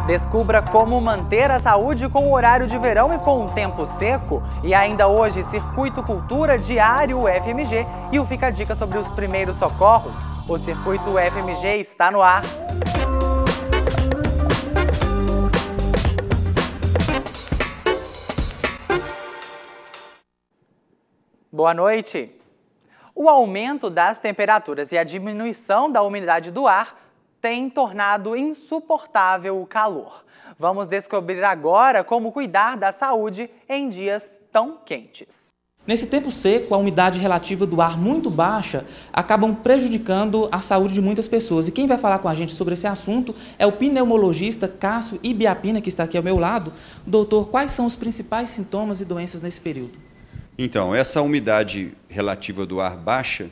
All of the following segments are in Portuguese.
Descubra como manter a saúde com o horário de verão e com o tempo seco. E ainda hoje, Circuito Cultura Diário UFMG e o Fica a Dica sobre os primeiros socorros. O Circuito UFMG está no ar. Boa noite! O aumento das temperaturas e a diminuição da umidade do ar tem tornado insuportável o calor. Vamos descobrir agora como cuidar da saúde em dias tão quentes. Nesse tempo seco, a umidade relativa do ar muito baixa acabam prejudicando a saúde de muitas pessoas. E quem vai falar com a gente sobre esse assunto é o pneumologista Cássio Ibiapina, que está aqui ao meu lado. Doutor, quais são os principais sintomas e doenças nesse período? Então, essa umidade relativa do ar baixa,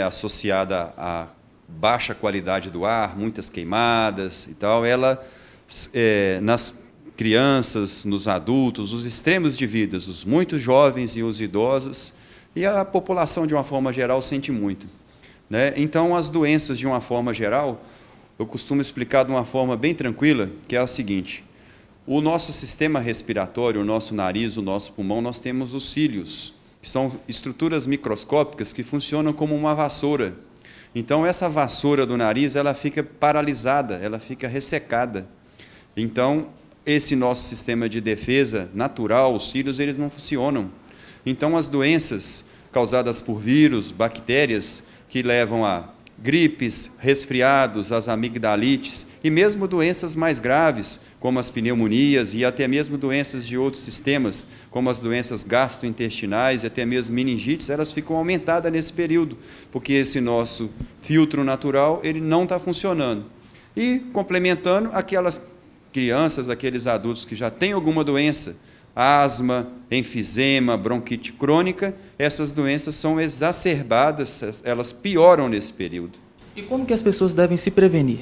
associada à baixa qualidade do ar, muitas queimadas e tal, ela, nas crianças, nos adultos, os extremos de vida, os muito jovens e os idosos, e a população, de uma forma geral, sente muito. Então, as doenças, de uma forma geral, eu costumo explicar de uma forma bem tranquila, que é a seguinte: o nosso sistema respiratório, o nosso nariz, o nosso pulmão, nós temos os cílios, que são estruturas microscópicas que funcionam como uma vassoura. Então, essa vassoura do nariz, ela fica paralisada, ela fica ressecada. Então, esse nosso sistema de defesa natural, os cílios, eles não funcionam. Então, as doenças causadas por vírus, bactérias, que levam a gripes, resfriados, as amigdalites e mesmo doenças mais graves, como as pneumonias e até mesmo doenças de outros sistemas, como as doenças gastrointestinais e até mesmo meningites, elas ficam aumentadas nesse período, porque esse nosso filtro natural ele não está funcionando. E, complementando, aquelas crianças, aqueles adultos que já têm alguma doença, asma, enfisema, bronquite crônica, essas doenças são exacerbadas, elas pioram nesse período. E como que as pessoas devem se prevenir?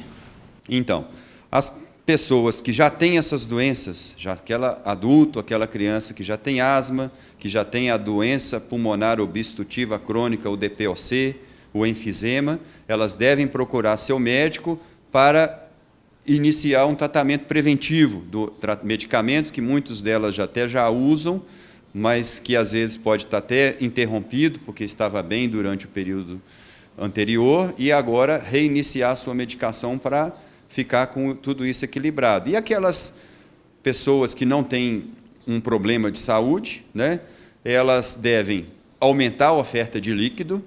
Então, as pessoas que já têm essas doenças, já aquela adulto, aquela criança que já tem asma, que já tem a doença pulmonar obstrutiva crônica, o DPOC, o enfisema, elas devem procurar seu médico para iniciar um tratamento preventivo, medicamentos que muitos delas já usam, mas que às vezes pode estar até interrompido, porque estava bem durante o período anterior, e agora reiniciar a sua medicação para ficar com tudo isso equilibrado. E aquelas pessoas que não têm um problema de saúde, elas devem aumentar a oferta de líquido,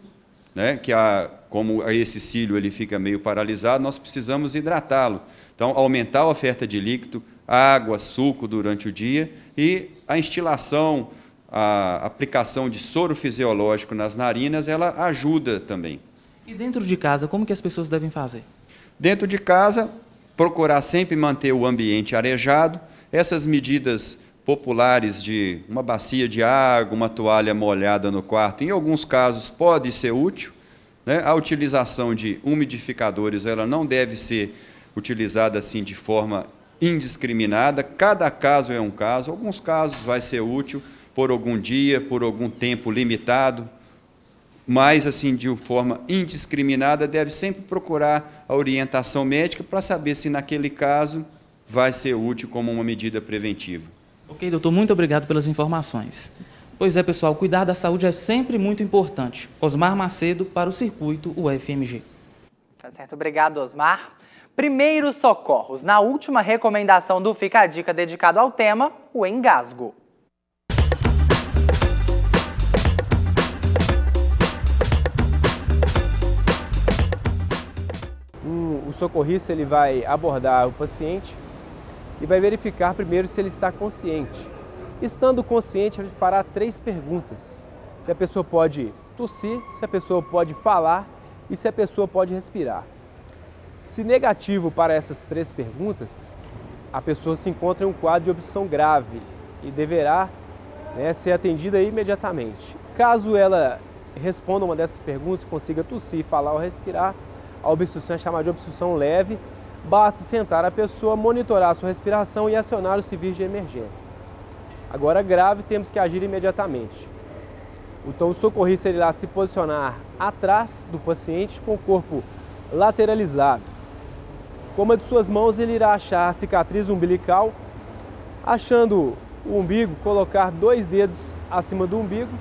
como esse cílio ele fica meio paralisado, nós precisamos hidratá-lo. Então, aumentar a oferta de líquido, água, suco durante o dia e a instilação, a aplicação de soro fisiológico nas narinas, ela ajuda também. E dentro de casa, como que as pessoas devem fazer? Dentro de casa, procurar sempre manter o ambiente arejado. Essas medidas populares de uma bacia de água, uma toalha molhada no quarto, em alguns casos pode ser útil. A utilização de umidificadores ela não deve ser utilizada assim de forma indiscriminada. Cada caso é um caso. Alguns casos vai ser útil por algum dia, por algum tempo limitado, mas assim de forma indiscriminada deve sempre procurar a orientação médica para saber se naquele caso vai ser útil como uma medida preventiva. Ok, doutor, muito obrigado pelas informações. Pois é, pessoal, cuidar da saúde é sempre muito importante. Osmar Macedo para o Circuito UFMG. Tá certo, obrigado, Osmar. Primeiros socorros. Na última recomendação do Fica a Dica dedicado ao tema, o engasgo. O socorrista ele vai abordar o paciente e vai verificar primeiro se ele está consciente. Estando consciente, ele fará 3 perguntas. Se a pessoa pode tossir, se a pessoa pode falar e se a pessoa pode respirar. Se negativo para essas 3 perguntas, a pessoa se encontra em um quadro de obstrução grave e deverá ser atendida imediatamente. Caso ela responda uma dessas perguntas, consiga tossir, falar ou respirar, a obstrução é chamada de obstrução leve. Basta sentar a pessoa, monitorar a sua respiração e acionar o serviço de emergência. Agora, grave, temos que agir imediatamente. Então, o socorrista irá se posicionar atrás do paciente com o corpo lateralizado. Com uma de suas mãos ele irá achar a cicatriz umbilical, achando o umbigo, colocar 2 dedos acima do umbigo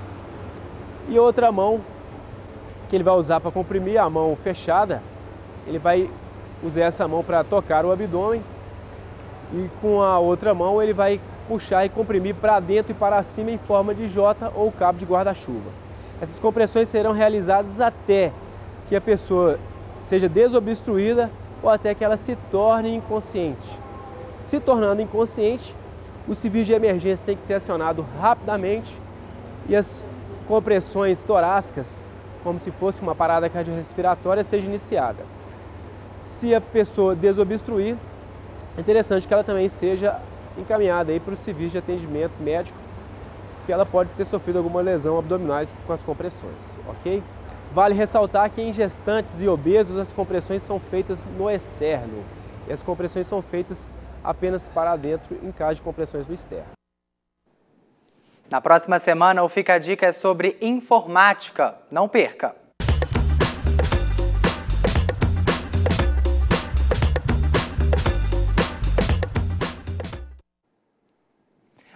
e outra mão que ele vai usar para comprimir, a mão fechada, ele vai usar essa mão para tocar o abdômen e com a outra mão ele vai puxar e comprimir para dentro e para cima em forma de J ou cabo de guarda-chuva. Essas compressões serão realizadas até que a pessoa seja desobstruída ou até que ela se torne inconsciente. Se tornando inconsciente, o serviço de emergência tem que ser acionado rapidamente e as compressões torácicas, como se fosse uma parada cardiorrespiratória, seja iniciada. Se a pessoa desobstruir, é interessante que ela também seja encaminhada para o serviço de atendimento médico, porque ela pode ter sofrido alguma lesão abdominais com as compressões, ok? Vale ressaltar que em gestantes e obesos as compressões são feitas no externo e as compressões são feitas apenas para dentro em caso de compressões no externo. Na próxima semana, o Fica a Dica é sobre informática. Não perca!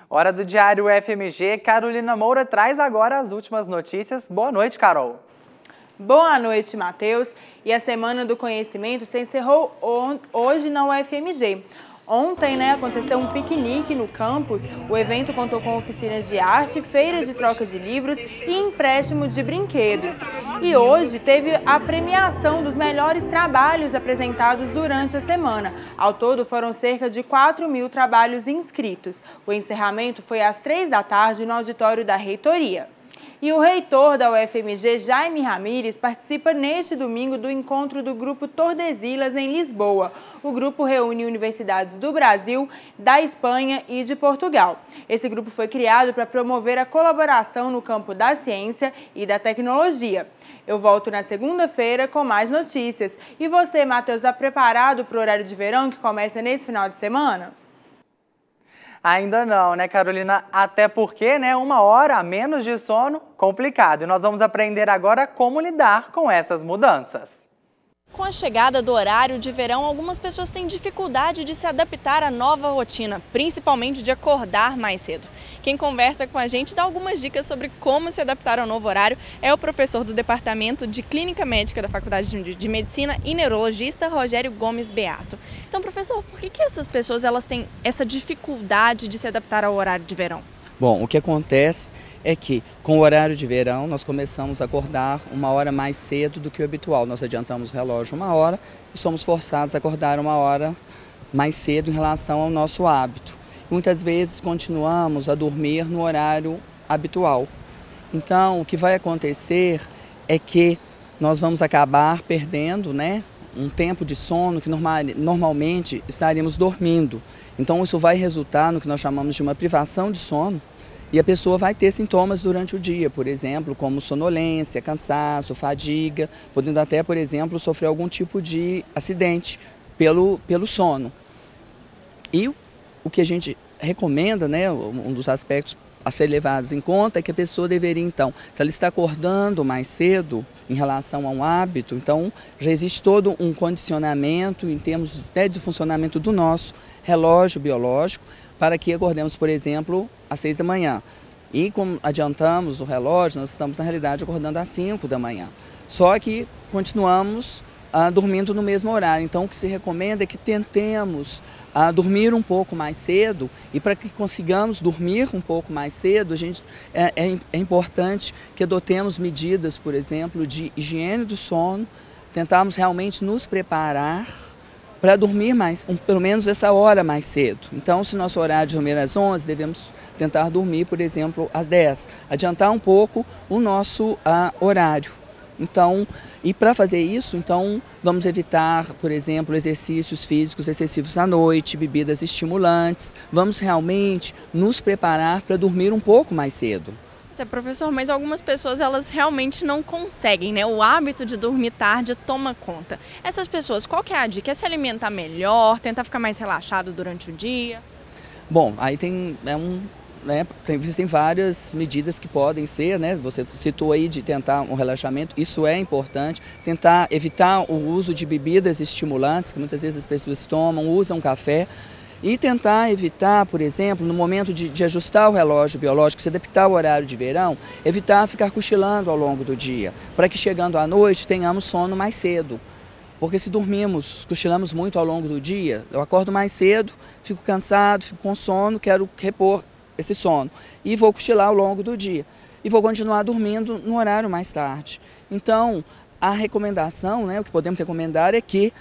Hora do Diário FMG. Carolina Moura traz agora as últimas notícias. Boa noite, Carol. Boa noite, Matheus. E a Semana do Conhecimento se encerrou hoje na UFMG. Ontem, aconteceu um piquenique no campus. O evento contou com oficinas de arte, feira de troca de livros e empréstimo de brinquedos. E hoje teve a premiação dos melhores trabalhos apresentados durante a semana. Ao todo, foram cerca de 4.000 trabalhos inscritos. O encerramento foi às 3 da tarde no auditório da reitoria. E o reitor da UFMG, Jaime Ramires, participa neste domingo do encontro do Grupo Tordesilhas em Lisboa. O grupo reúne universidades do Brasil, da Espanha e de Portugal. Esse grupo foi criado para promover a colaboração no campo da ciência e da tecnologia. Eu volto na segunda-feira com mais notícias. E você, Matheus, está preparado para o horário de verão que começa nesse final de semana? Ainda não, né, Carolina? Até porque, 1 hora a menos de sono, complicado. E nós vamos aprender agora como lidar com essas mudanças. Com a chegada do horário de verão, algumas pessoas têm dificuldade de se adaptar à nova rotina, principalmente de acordar mais cedo. Quem conversa com a gente dá algumas dicas sobre como se adaptar ao novo horário é o professor do Departamento de Clínica Médica da Faculdade de Medicina e neurologista Rogério Gomes Beato. Então, professor, por que essas pessoas têm essa dificuldade de se adaptar ao horário de verão? Bom, o que acontece é que com o horário de verão nós começamos a acordar 1 hora mais cedo do que o habitual. Nós adiantamos o relógio 1 hora e somos forçados a acordar 1 hora mais cedo em relação ao nosso hábito. Muitas vezes continuamos a dormir no horário habitual. Então, o que vai acontecer é que nós vamos acabar perdendo, um tempo de sono que normalmente estaríamos dormindo. Então, isso vai resultar no que nós chamamos de uma privação de sono. E a pessoa vai ter sintomas durante o dia, por exemplo, como sonolência, cansaço, fadiga, podendo até, por exemplo, sofrer algum tipo de acidente pelo sono. E o que a gente recomenda, um dos aspectos a ser levados em conta é que a pessoa deveria, então, se ela está acordando mais cedo em relação a um hábito, então já existe todo um condicionamento em termos de funcionamento do nosso relógio biológico para que acordemos, por exemplo, às 6 da manhã. E como adiantamos o relógio, nós estamos, na realidade, acordando às 5 da manhã. Só que continuamos dormindo no mesmo horário. Então, o que se recomenda é que tentemos dormir um pouco mais cedo e para que consigamos dormir um pouco mais cedo, é importante que adotemos medidas, por exemplo, de higiene do sono, tentarmos realmente nos preparar para dormir pelo menos essa hora mais cedo. Então, se nosso horário de dormir às 11, devemos tentar dormir, por exemplo, às 10. Adiantar um pouco o nosso horário. Então, e para fazer isso, então, vamos evitar, por exemplo, exercícios físicos excessivos à noite, bebidas estimulantes. Vamos realmente nos preparar para dormir um pouco mais cedo. Professor, mas algumas pessoas realmente não conseguem, O hábito de dormir tarde toma conta. Essas pessoas, qual que é a dica? É se alimentar melhor, tentar ficar mais relaxado durante o dia? Bom, aí tem né, existem várias medidas que podem ser, né, você citou aí de tentar um relaxamento, isso é importante, tentar evitar o uso de bebidas estimulantes, que muitas vezes as pessoas tomam, usam café, e tentar evitar, por exemplo, no momento de ajustar o relógio biológico, se adaptar ao horário de verão, evitar ficar cochilando ao longo do dia, para que chegando à noite tenhamos sono mais cedo. Porque se cochilamos muito ao longo do dia, eu acordo mais cedo, fico cansado, fico com sono, quero repor esse sono e vou cochilar ao longo do dia. E vou continuar dormindo no horário mais tarde. Então, a recomendação, né, o que podemos recomendar é que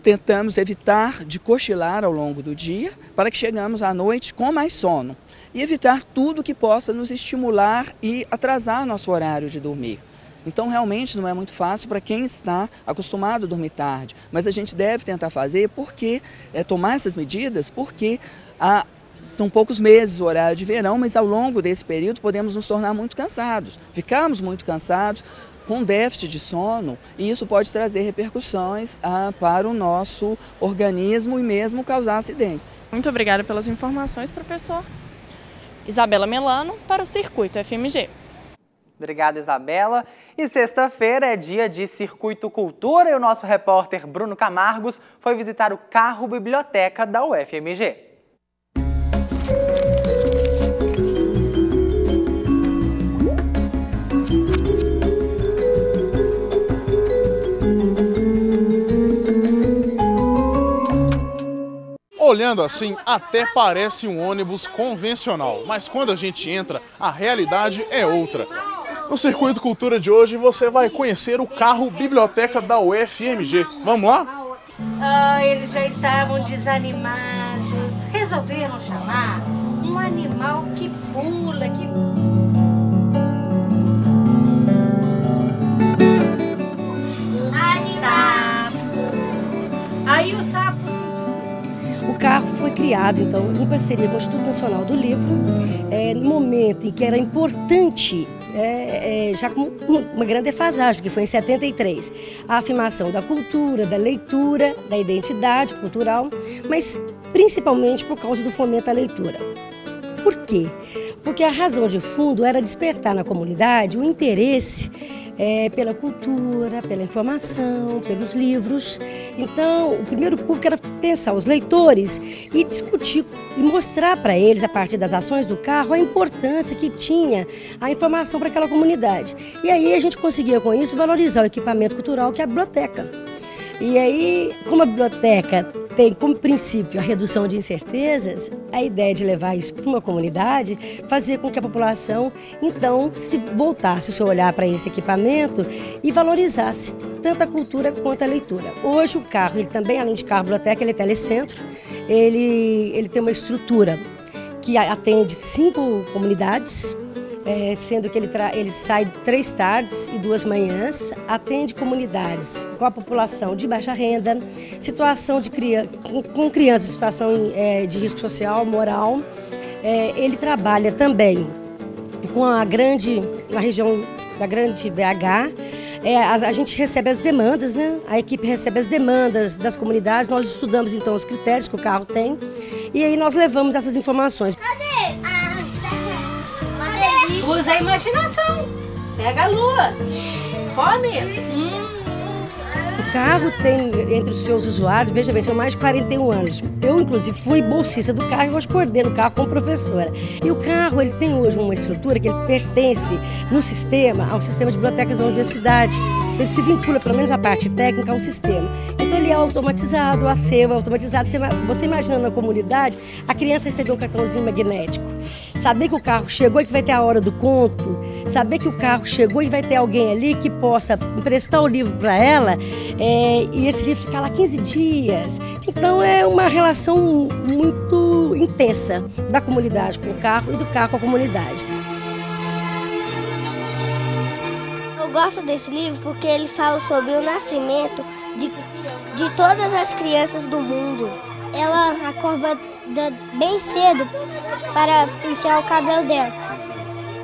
tentamos evitar de cochilar ao longo do dia para que chegamos à noite com mais sono e evitar tudo que possa nos estimular e atrasar nosso horário de dormir. Então realmente não é muito fácil para quem está acostumado a dormir tarde, mas a gente deve tentar fazer tomar essas medidas porque são poucos meses o horário de verão, mas ao longo desse período podemos nos tornar muito cansados, ficarmos muito cansados, com déficit de sono, e isso pode trazer repercussões para o nosso organismo e mesmo causar acidentes. Muito obrigada pelas informações, professor. Isabela Melano, para o Circuito FMG. Obrigada, Isabela. E sexta-feira é dia de Circuito Cultura e o nosso repórter Bruno Camargos foi visitar o carro biblioteca da UFMG. Olhando assim, até parece um ônibus convencional, mas quando a gente entra, a realidade é outra. No Circuito Cultura de hoje, você vai conhecer o carro biblioteca da UFMG. Vamos lá? Eles já estavam desanimados. Resolveram chamar um animal que pula, Aí o sapo... O carro foi criado, então, em parceria com o Instituto Nacional do Livro, no momento em que era importante, já com uma grande defasagem, que foi em 73, a afirmação da cultura, da leitura, da identidade cultural, mas principalmente por causa do fomento à leitura. Por quê? Porque a razão de fundo era despertar na comunidade o interesse pela cultura, pela informação, pelos livros. Então, o primeiro público era pensar os leitores e discutir e mostrar para eles, a partir das ações do carro, a importância que tinha a informação para aquela comunidade. E aí a gente conseguia, com isso, valorizar o equipamento cultural que é a biblioteca. E aí, como a biblioteca tem como princípio a redução de incertezas, a ideia de levar isso para uma comunidade fazia com que a população, então, se voltasse o seu olhar para esse equipamento e valorizasse tanto a cultura quanto a leitura. Hoje o carro, ele também, além de carro biblioteca, ele é telecentro, ele tem uma estrutura que atende 5 comunidades, sendo que ele sai 3 tardes e 2 manhãs, atende comunidades com a população de baixa renda, situação de com crianças em situação de risco social, moral. Ele trabalha também com na região da grande BH. A gente recebe as demandas, né? A equipe recebe as demandas das comunidades, nós estudamos então os critérios que o carro tem e aí nós levamos essas informações. Cadê? Usa a imaginação. Pega a lua. Come. O carro tem, entre os seus usuários, veja bem, são mais de 41 anos. Eu, inclusive, fui bolsista do carro e hoje coordeno o carro como professora. E o carro, ele tem hoje uma estrutura que ele pertence no sistema, ao sistema de bibliotecas da universidade. Ele se vincula, pelo menos a parte técnica, ao sistema. Então ele é automatizado, o acervo é automatizado. Você imagina na comunidade, a criança receber um cartãozinho magnético. Saber que o carro chegou e que vai ter a hora do conto, saber que o carro chegou e vai ter alguém ali que possa emprestar o livro para ela e esse livro ficar lá 15 dias. Então é uma relação muito intensa da comunidade com o carro e do carro com a comunidade. Eu gosto desse livro porque ele fala sobre o nascimento de todas as crianças do mundo. Ela acorda bem cedo para pentear o cabelo dela.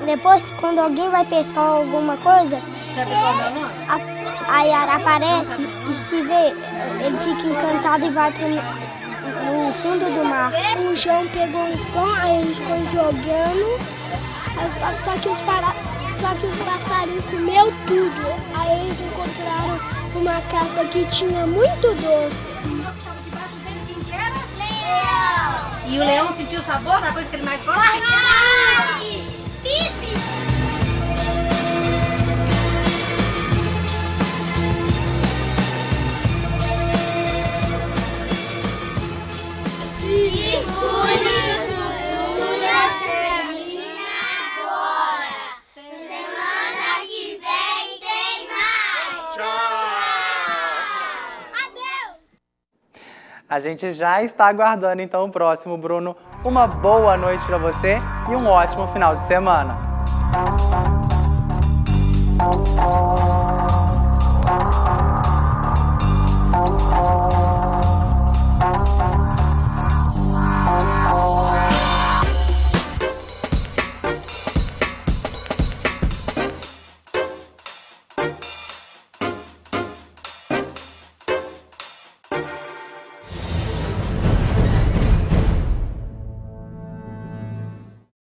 Depois, quando alguém vai pescar alguma coisa, a Yara aparece e se vê, ele fica encantado e vai no fundo do mar. O João pegou um pão, aí eles ficou jogando, só que os passarinhos comeu tudo. Aí eles encontraram uma caça que tinha muito doce. E o leão sentiu o sabor da coisa que ele mais gosta? Pipi! A gente já está aguardando então o próximo, Bruno. Uma boa noite para você e um ótimo final de semana.